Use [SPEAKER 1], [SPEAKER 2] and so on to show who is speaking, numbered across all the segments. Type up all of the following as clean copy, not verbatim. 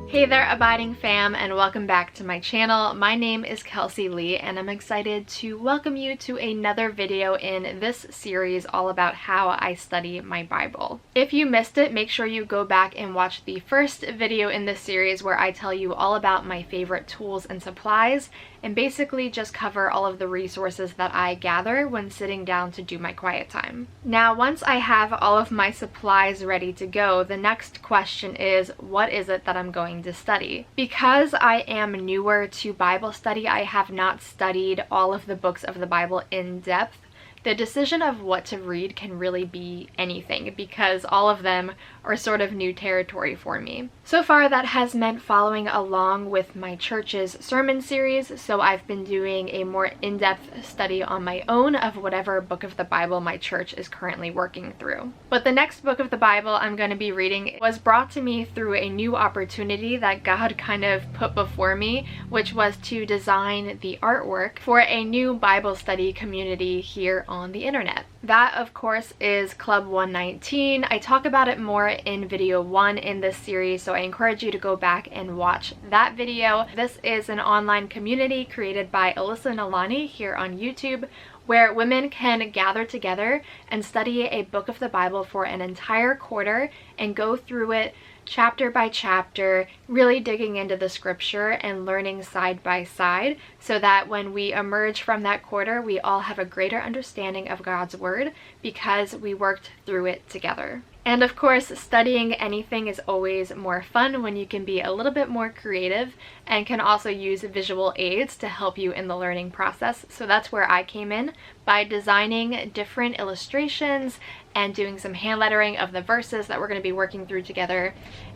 [SPEAKER 1] Hey there, Abiding fam, and welcome back to my channel. My name is Kelsey Lee, and I'm excited to welcome you to another video in this series all about how I study my Bible. If you missed it, make sure you go back and watch the first video in this series where I tell you all about my favorite tools and supplies, and basically just cover all of the resources that I gather when sitting down to do my quiet time. Now, once I have all of my supplies ready to go, the next question is, what is it that I'm going to study? Because I am newer to Bible study, I have not studied all of the books of the Bible in depth. The decision of what to read can really be anything because all of them are sort of new territory for me. So far, that has meant following along with my church's sermon series, so I've been doing a more in-depth study on my own of whatever book of the Bible my church is currently working through. But the next book of the Bible I'm going to be reading was brought to me through a new opportunity that God kind of put before me, which was to design the artwork for a new Bible study community here on the internet. That, of course, is Club 119. I talk about it more in video 1 in this series, so I encourage you to go back and watch that video. This is an online community created by Alyssa Nalani here on YouTube, where women can gather together and study a book of the Bible for an entire quarter and go through it chapter by chapter, really digging into the scripture and learning side by side so that when we emerge from that quarter, we all have a greater understanding of God's word because we worked through it together. And of course, studying anything is always more fun when you can be a little bit more creative and can also use visual aids to help you in the learning process. So that's where I came in by designing different illustrations and doing some hand lettering of the verses that we're going to be working through together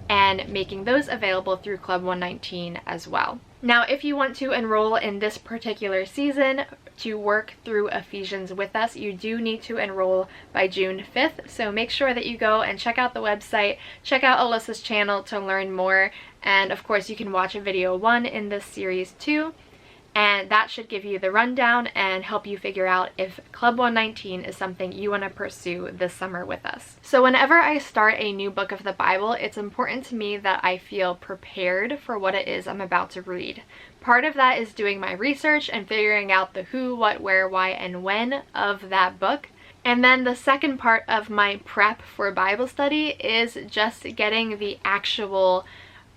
[SPEAKER 1] and making those available through Club 119 as well. Now, if you want to enroll in this particular season to work through Ephesians with us, you do need to enroll by June 5th. So make sure that you go and check out the website, check out Alyssa's channel to learn more. And of course, you can watch video 1 in this series too. And that should give you the rundown and help you figure out if Club 119 is something you want to pursue this summer with us. So whenever I start a new book of the Bible, it's important to me that I feel prepared for what it is I'm about to read. Part of that is doing my research and figuring out the who, what, where, why, and when of that book. And then the second part of my prep for Bible study is just getting the actual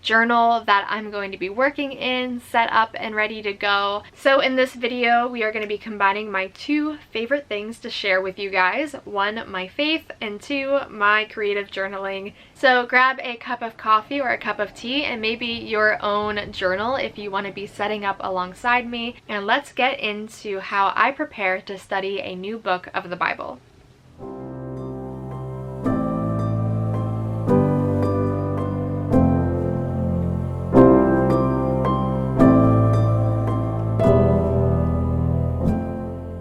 [SPEAKER 1] journal that I'm going to be working in set up and ready to go. So in this video, we are going to be combining my two favorite things to share with you guys. 1, my faith, and 2, my creative journaling. So grab a cup of coffee or a cup of tea and maybe your own journal if you want to be setting up alongside me, and let's get into how I prepare to study a new book of the Bible.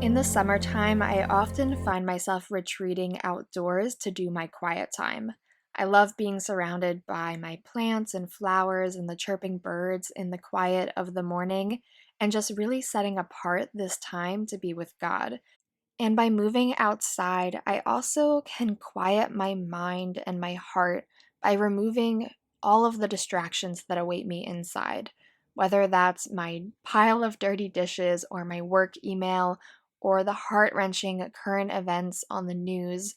[SPEAKER 1] In the summertime, I often find myself retreating outdoors to do my quiet time. I love being surrounded by my plants and flowers and the chirping birds in the quiet of the morning and just really setting apart this time to be with God. And by moving outside, I also can quiet my mind and my heart by removing all of the distractions that await me inside, whether that's my pile of dirty dishes or my work email or the heart-wrenching current events on the news.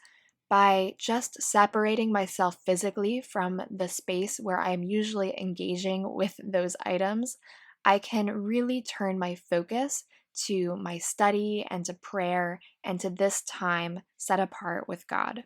[SPEAKER 1] By just separating myself physically from the space where I am usually engaging with those items, I can really turn my focus to my study and to prayer and to this time set apart with God.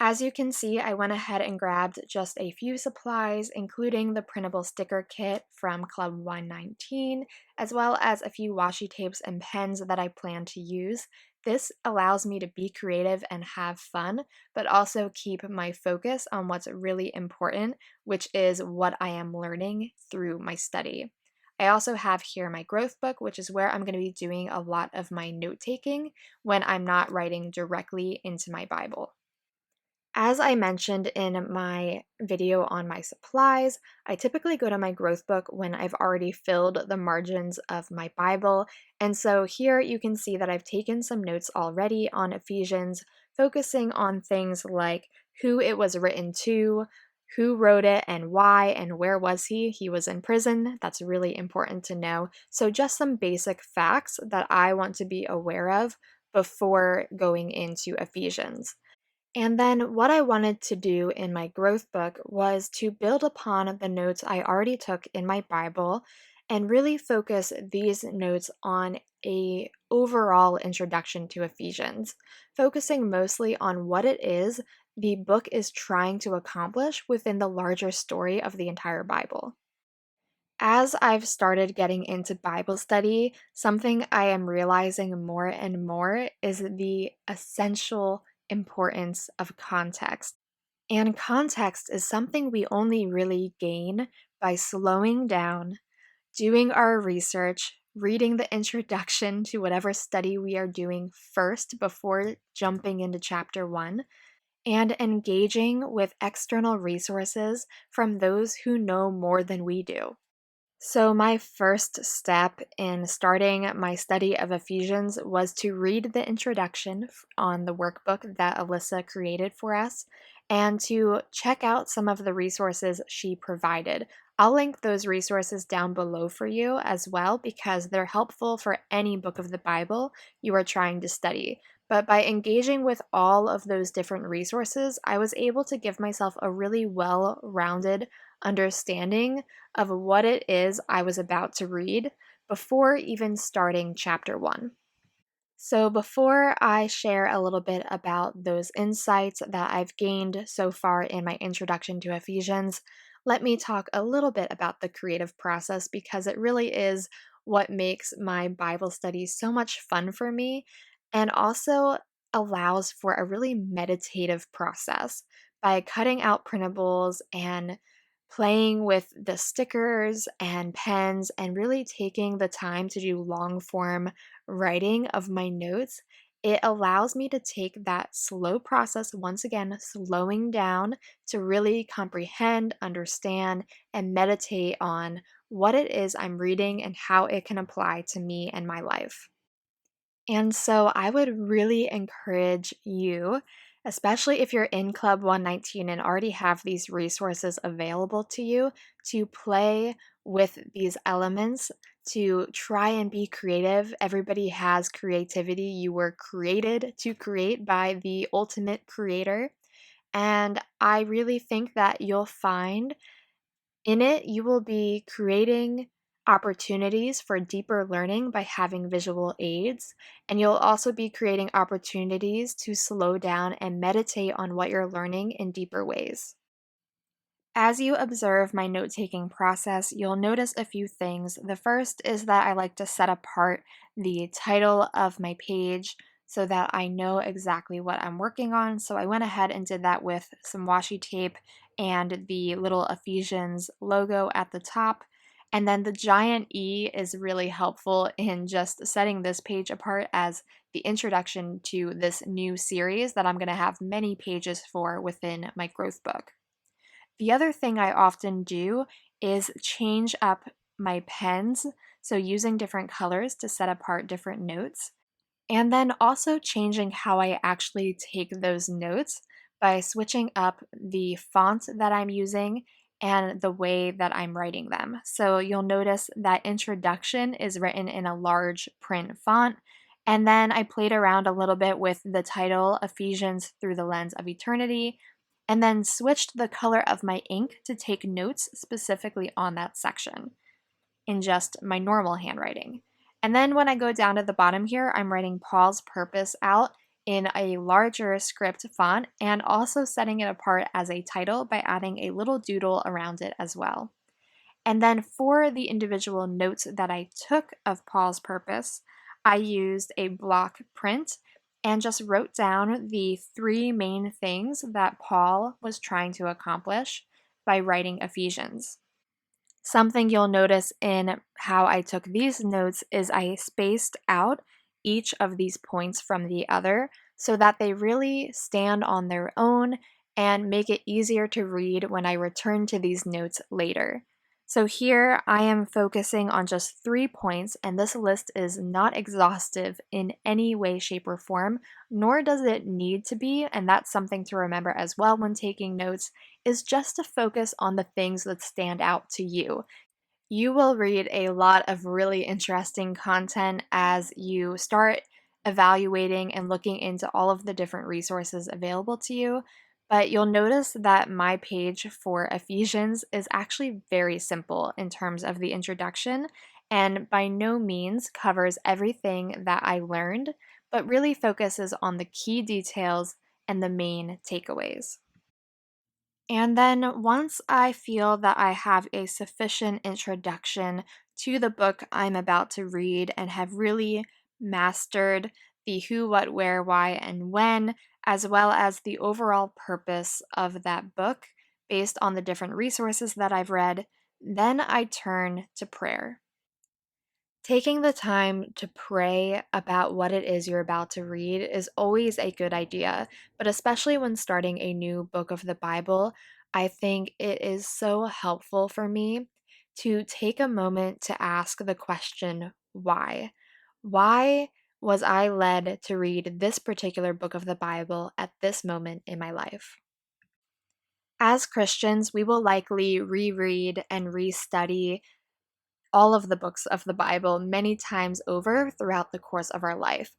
[SPEAKER 1] As you can see, I went ahead and grabbed just a few supplies, including the printable sticker kit from Club 119, as well as a few washi tapes and pens that I plan to use. This allows me to be creative and have fun, but also keep my focus on what's really important, which is what I am learning through my study. I also have here my growth book, which is where I'm going to be doing a lot of my note-taking when I'm not writing directly into my Bible. As I mentioned in my video on my supplies, I typically go to my growth book when I've already filled the margins of my Bible, and so here you can see that I've taken some notes already on Ephesians, focusing on things like who it was written to, who wrote it and why and where was he? He was in prison. That's really important to know. So just some basic facts that I want to be aware of before going into Ephesians. And then what I wanted to do in my growth book was to build upon the notes I already took in my Bible and really focus these notes on a overall introduction to Ephesians, focusing mostly on what it is the book is trying to accomplish within the larger story of the entire Bible. As I've started getting into Bible study, something I am realizing more and more is the essential importance of context. And context is something we only really gain by slowing down, doing our research, reading the introduction to whatever study we are doing first before jumping into chapter 1, and engaging with external resources from those who know more than we do. So, my first step in starting my study of Ephesians was to read the introduction on the workbook that Alyssa created for us and to check out some of the resources she provided. I'll link those resources down below for you as well because they're helpful for any book of the Bible you are trying to study. But by engaging with all of those different resources, I was able to give myself a really well rounded understanding of what it is I was about to read before even starting chapter 1. So, before I share a little bit about those insights that I've gained so far in my introduction to Ephesians, let me talk a little bit about the creative process because it really is what makes my Bible study so much fun for me and also allows for a really meditative process by cutting out printables and playing with the stickers and pens and really taking the time to do long form writing of my notes. It allows me to take that slow process, once again, slowing down to really comprehend, understand, and meditate on what it is I'm reading and how it can apply to me and my life. And so I would really encourage you, especially if you're in Club 119 and already have these resources available to you, to play with these elements, to try and be creative. Everybody has creativity. You were created to create by the ultimate creator. And I really think that you'll find in it, you will be creating opportunities for deeper learning by having visual aids, and you'll also be creating opportunities to slow down and meditate on what you're learning in deeper ways. As you observe my note taking process, you'll notice a few things. The first is that I like to set apart the title of my page so that I know exactly what I'm working on. So I went ahead and did that with some washi tape and the little Ephesians logo at the top. And then the giant E is really helpful in just setting this page apart as the introduction to this new series that I'm going to have many pages for within my growth book. The other thing I often do is change up my pens, so using different colors to set apart different notes, and then also changing how I actually take those notes by switching up the font that I'm using and the way that I'm writing them. So you'll notice that introduction is written in a large print font. And then I played around a little bit with the title, Ephesians Through the Lens of Eternity, and then switched the color of my ink to take notes specifically on that section in just my normal handwriting. And then when I go down to the bottom here, I'm writing Paul's purpose out in a larger script font and also setting it apart as a title by adding a little doodle around it as well. And then for the individual notes that I took of Paul's purpose, I used a block print and just wrote down the three main things that Paul was trying to accomplish by writing Ephesians. Something you'll notice in how I took these notes is I spaced out each of these points from the other so that they really stand on their own and make it easier to read when I return to these notes later. So here I am focusing on just 3 points, and this list is not exhaustive in any way, shape, or form, nor does it need to be, and that's something to remember as well when taking notes, is just to focus on the things that stand out to you. You will read a lot of really interesting content as you start evaluating and looking into all of the different resources available to you. But you'll notice that my page for Ephesians is actually very simple in terms of the introduction and by no means covers everything that I learned, but really focuses on the key details and the main takeaways. And then once I feel that I have a sufficient introduction to the book I'm about to read and have really mastered the who, what, where, why, and when, as well as the overall purpose of that book based on the different resources that I've read, then I turn to prayer. Taking the time to pray about what it is you're about to read is always a good idea, but especially when starting a new book of the Bible, I think it is so helpful for me to take a moment to ask the question, why? Why was I led to read this particular book of the Bible at this moment in my life? As Christians, we will likely reread and restudy all of the books of the Bible many times over throughout the course of our life.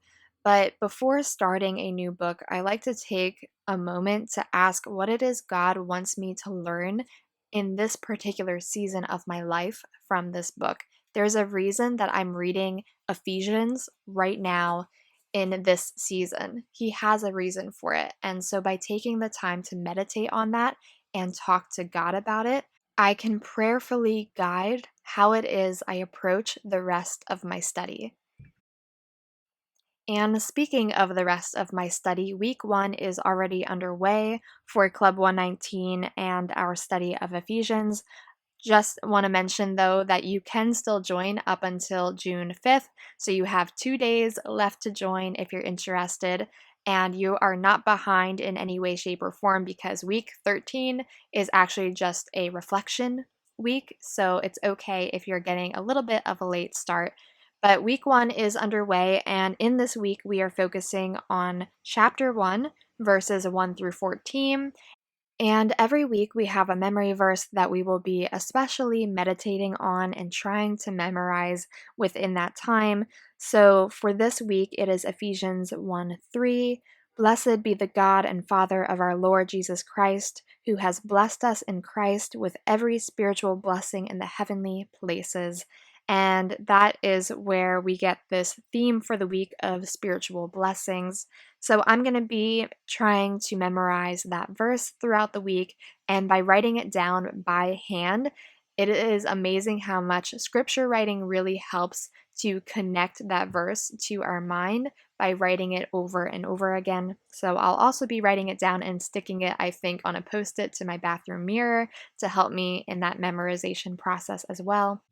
[SPEAKER 1] But before starting a new book, I like to take a moment to ask what it is God wants me to learn in this particular season of my life from this book. There's a reason that I'm reading Ephesians right now in this season. He has a reason for it. And so by taking the time to meditate on that and talk to God about it, I can prayerfully guide how it is I approach the rest of my study. And speaking of the rest of my study, week 1 is already underway for Club 119 and our study of Ephesians. Just want to mention though that you can still join up until June 5th, so you have 2 days left to join if you're interested, and you are not behind in any way, shape, or form because week 13 is actually just a reflection week, so it's okay if you're getting a little bit of a late start. But week 1 is underway, and in this week we are focusing on chapter 1, verses 1 through 14. And every week we have a memory verse that we will be especially meditating on and trying to memorize within that time. So for this week, it is Ephesians 1:3. Blessed be the God and Father of our Lord Jesus Christ, who has blessed us in Christ with every spiritual blessing in the heavenly places. And that is where we get this theme for the week of spiritual blessings. So I'm going to be trying to memorize that verse throughout the week, and by writing it down by hand, it is amazing how much scripture writing really helps to connect that verse to our mind by writing it over and over again. So I'll also be writing it down and sticking it, I think, on a post-it to my bathroom mirror to help me in that memorization process as well.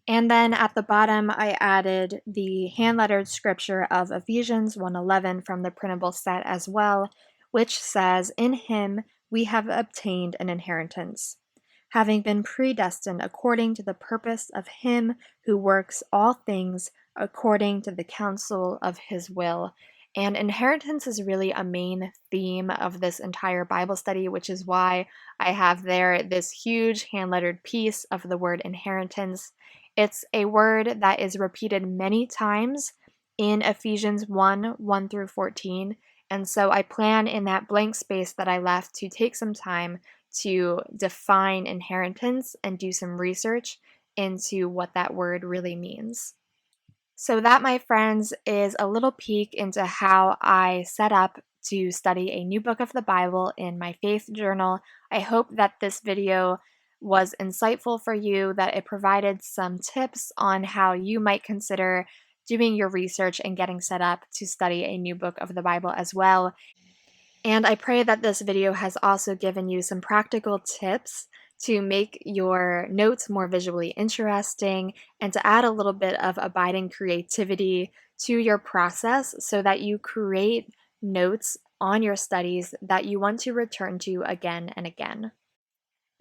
[SPEAKER 1] And then at the bottom, I added the hand-lettered scripture of Ephesians 1:11 from the printable set as well, which says, "In him we have obtained an inheritance, having been predestined according to the purpose of him who works all things according to the counsel of his will." And inheritance is really a main theme of this entire Bible study, which is why I have there this huge hand-lettered piece of the word inheritance. It's a word that is repeated many times in Ephesians 1 through 14. And so I plan in that blank space that I left to take some time to define inheritance and do some research into what that word really means. So, that, my friends, is a little peek into how I set up to study a new book of the Bible in my faith journal. I hope that this video was insightful for you, that it provided some tips on how you might consider doing your research and getting set up to study a new book of the Bible as well. And I pray that this video has also given you some practical tips to make your notes more visually interesting and to add a little bit of abiding creativity to your process so that you create notes on your studies that you want to return to again and again.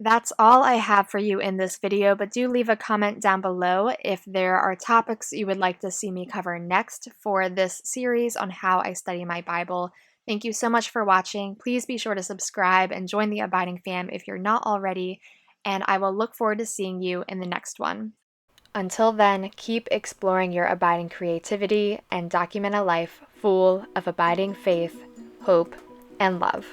[SPEAKER 1] That's all I have for you in this video, but do leave a comment down below if there are topics you would like to see me cover next for this series on how I study my Bible. Thank you so much for watching. Please be sure to subscribe and join the Abiding fam if you're not already, and I will look forward to seeing you in the next one. Until then, keep exploring your abiding creativity and document a life full of abiding faith, hope, and love.